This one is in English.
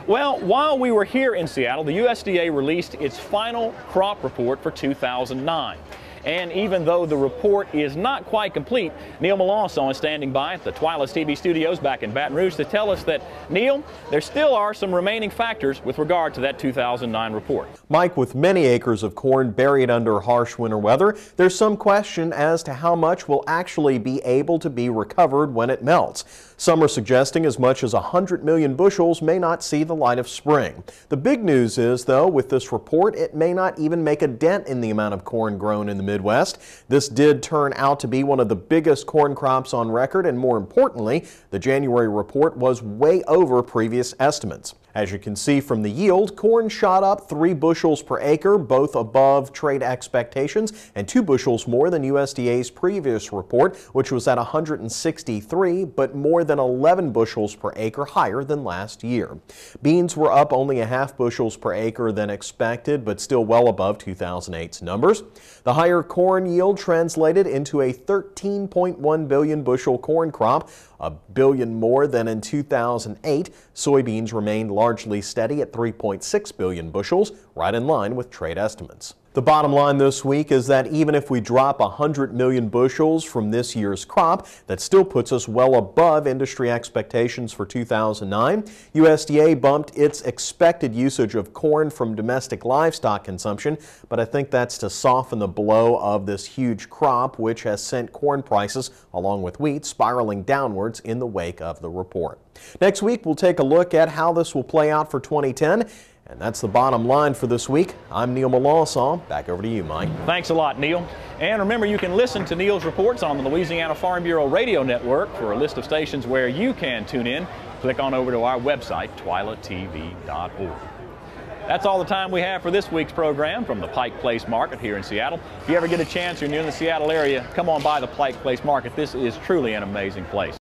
Well, while we were here in Seattle, the USDA released its final crop report for 2009. And even though the report is not quite complete, Neil Melancon is standing by at the TWILA TV studios back in Baton Rouge to tell us that, Neil, there still are some remaining factors with regard to that 2009 report. Mike, with many acres of corn buried under harsh winter weather, there's some question as to how much will actually be able to be recovered when it melts. Some are suggesting as much as 100 million bushels may not see the light of spring. The big news is, though, with this report, it may not even make a dent in the amount of corn grown in the Midwest. This did turn out to be one of the biggest corn crops on record, and more importantly, the January report was way over previous estimates. As you can see from the yield, corn shot up 3 bushels per acre, both above trade expectations, and 2 bushels more than USDA's previous report, which was at 163, but more than 11 bushels per acre higher than last year. Beans were up only ½ bushels per acre than expected, but still well above 2008's numbers. The higher corn yield translated into a 13.1 billion bushel corn crop, a billion more than in 2008. Soybeans remained largely steady at 3.6 billion bushels, right in line with trade estimates. The bottom line this week is that even if we drop 100 million bushels from this year's crop, that still puts us well above industry expectations for 2009. USDA bumped its expected usage of corn from domestic livestock consumption, but I think that's to soften the blow of this huge crop, which has sent corn prices, along with wheat, spiraling downwards in the wake of the report. Next week, we'll take a look at how this will play out for 2010. And that's the bottom line for this week. I'm Neil Melancon. Back over to you, Mike. Thanks a lot, Neil. And remember, you can listen to Neil's reports on the Louisiana Farm Bureau radio network. For a list of stations where you can tune in, click on over to our website, twilatv.org. That's all the time we have for this week's program from the Pike Place Market here in Seattle. If you ever get a chance, you're near the Seattle area, come on by the Pike Place Market. This is truly an amazing place.